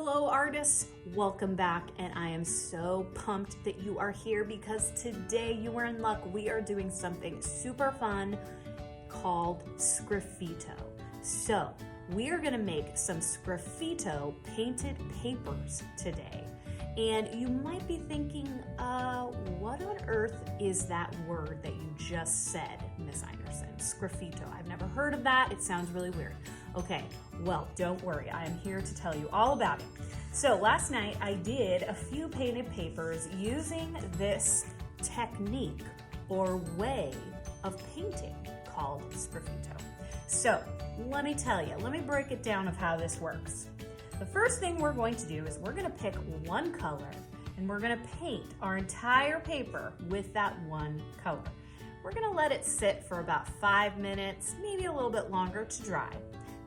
Hello artists, welcome back, and I am so pumped that you are here because today you are in luck. We are doing something super fun called Sgraffito. So we are going to make some Sgraffito painted papers today. And you might be thinking, what on earth is that word that you just said, Miss Einerson? Sgraffito. I've never heard of that. It sounds really weird. Okay, well, don't worry. I am here to tell you all about it. So last night I did a few painted papers using this technique or way of painting called Sgraffito. So let me tell you, let me break it down of how this works. The first thing we're going to do is we're going to pick one color and we're going to paint our entire paper with that one color. We're going to let it sit for about 5 minutes, maybe a little bit longer to dry.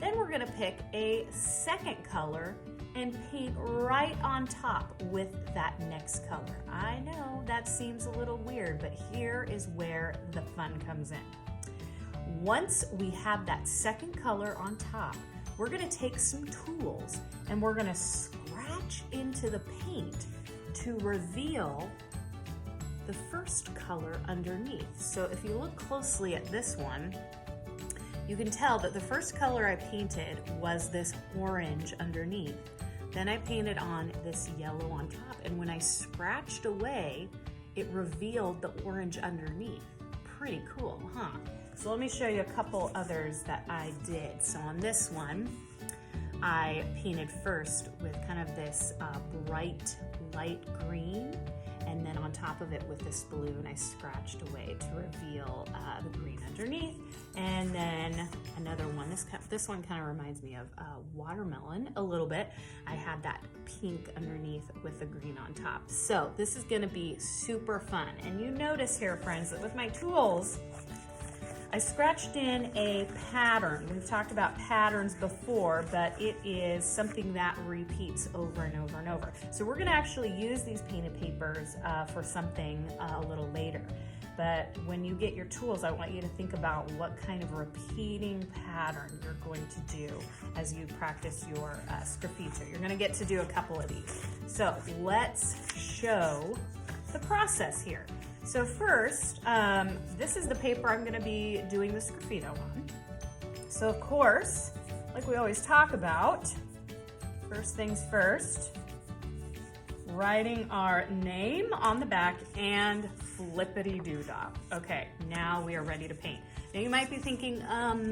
Then we're going to pick a second color and paint right on top with that next color. I know that seems a little weird, but here is where the fun comes in. Once we have that second color on top, we're going to take some tools and we're going to scratch into the paint to reveal the first color underneath. So if you look closely at this one, you can tell that the first color I painted was this orange underneath. Then I painted on this yellow on top, and when I scratched away, it revealed the orange underneath. Pretty cool, huh? So let me show you a couple others that I did. So on this one, I painted first with kind of this bright light green, and then on top of it with this blue, and I scratched away to reveal the green underneath. And then another one, this one kind of reminds me of watermelon a little bit. I had that pink underneath with the green on top. So this is gonna be super fun. And you notice here, friends, that with my tools, I scratched in a pattern. We've talked about patterns before, but it is something that repeats over and over and over. So we're gonna actually use these painted papers for something a little later. But when you get your tools, I want you to think about what kind of repeating pattern you're going to do as you practice your Sgraffito. You're gonna get to do a couple of these. So let's show the process here. So first, this is the paper I'm gonna be doing the Sgraffito on. So of course, like we always talk about, first things first, writing our name on the back and flippity-doo-dah. Okay, now we are ready to paint. Now you might be thinking,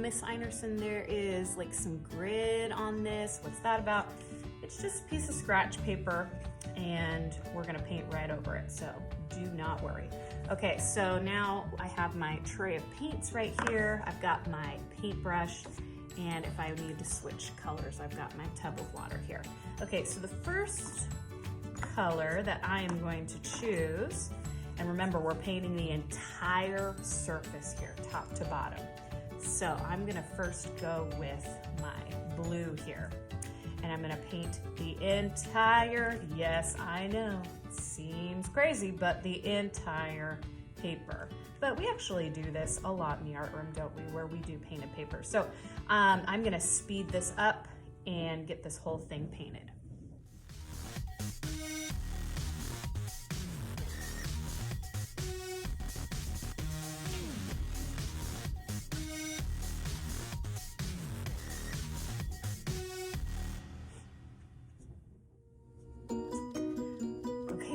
Miss Einerson, there is like some grid on this. What's that about? It's just a piece of scratch paper and we're gonna paint right over it, so do not worry. Okay, so now I have my tray of paints right here. I've got my paintbrush, and if I need to switch colors, I've got my tub of water here. Okay, so the first color that I am going to choose, and remember we're painting the entire surface here, top to bottom. So I'm gonna first go with my blue here. And I'm gonna paint the entire, yes, I know, seems crazy, but the entire paper. But we actually do this a lot in the art room, don't we, where we do painted paper. So I'm gonna speed this up and get this whole thing painted.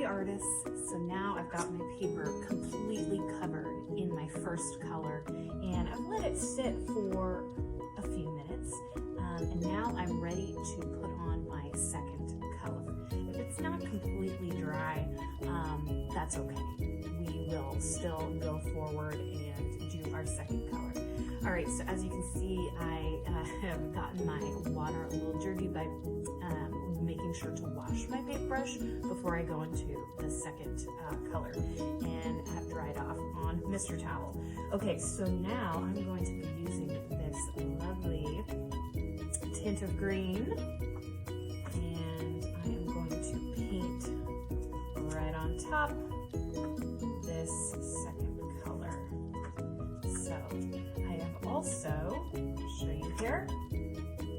Artists, so now I've got my paper completely covered in my first color, and I've let it sit for a few minutes, and now I'm ready to put on my second color. If it's not completely dry, that's okay. We will still go forward and do our second color. All right, so as you can see, I have gotten my water a little dirty by making sure to wash my paintbrush before I go into the second color, and have dried off on Mr. Towel. Okay, so now I'm going to be using this lovely tint of green, and I am going to paint right on top this second color. So I have also, I'll show you here,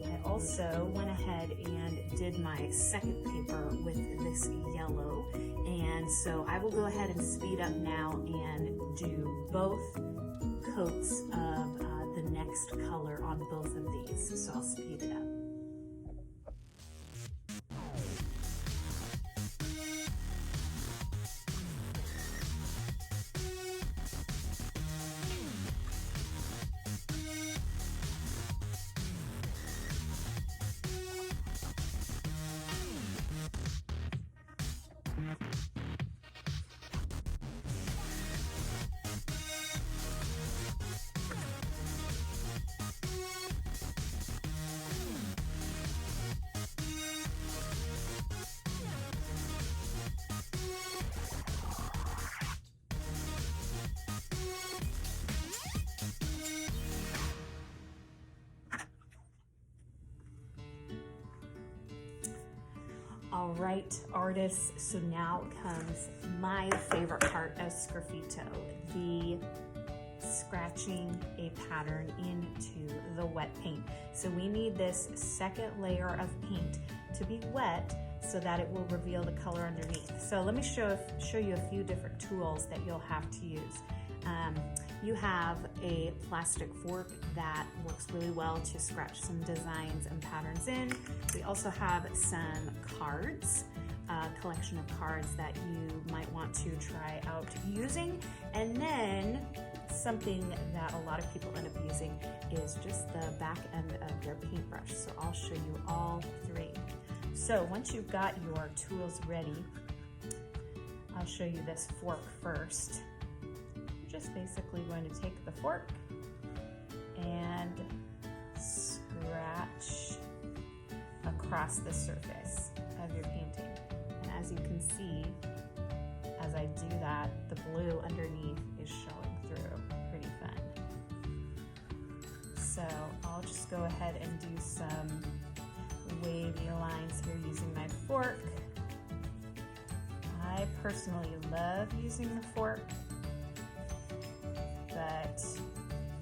I also went ahead and did my second paper with this yellow, and so I will go ahead and speed up now and do both coats of the next color on both of these, so I'll speed it up. All right, artists, so now comes my favorite part of Sgraffito, the scratching a pattern into the wet paint. So we need this second layer of paint to be wet so that it will reveal the color underneath. So let me show you a few different tools that you'll have to use. You have a plastic fork that works really well to scratch some designs and patterns in. We also have some cards, a collection of cards that you might want to try out using. And then something that a lot of people end up using is just the back end of their paintbrush. So I'll show you all three. So once you've got your tools ready, I'll show you this fork first. Just basically going to take the fork and scratch across the surface of your painting. And as you can see, as I do that, the blue underneath is showing through. Pretty fun. So I'll just go ahead and do some wavy lines here using my fork. I personally love using the fork, but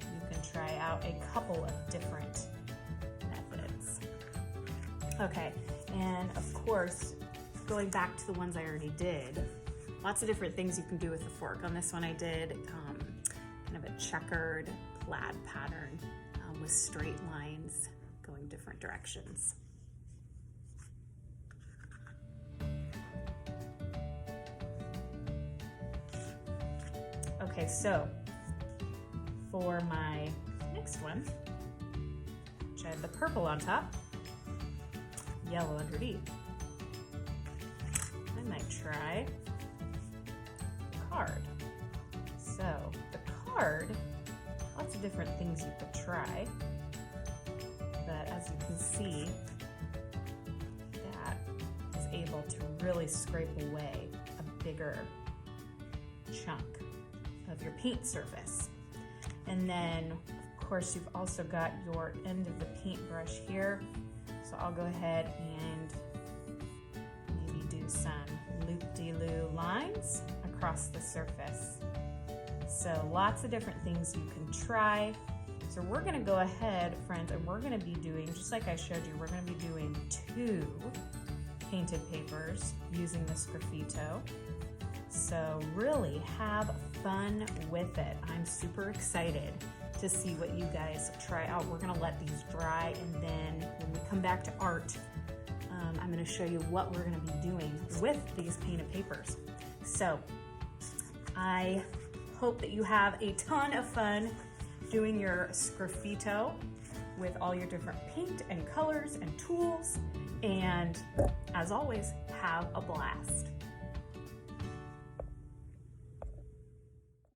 you can try out a couple of different methods. Okay, and of course, going back to the ones I already did, lots of different things you can do with the fork. On this one I did kind of a checkered plaid pattern with straight lines going different directions. Okay, so for my next one, which I have the purple on top, yellow underneath, I might try the card. So the card, lots of different things you could try, but as you can see, that is able to really scrape away a bigger chunk of your paint surface. And then, of course, you've also got your end of the paintbrush here. So I'll go ahead and maybe do some loop-de-loo lines across the surface. So lots of different things you can try. So we're gonna go ahead, friends, and we're gonna be doing, just like I showed you, we're gonna be doing 2 painted papers using the Sgraffito. So really have fun with it. I'm super excited to see what you guys try out. We're gonna let these dry, and then when we come back to art, I'm gonna show you what we're gonna be doing with these painted papers. So I hope that you have a ton of fun doing your Sgraffito with all your different paint and colors and tools. And as always, have a blast.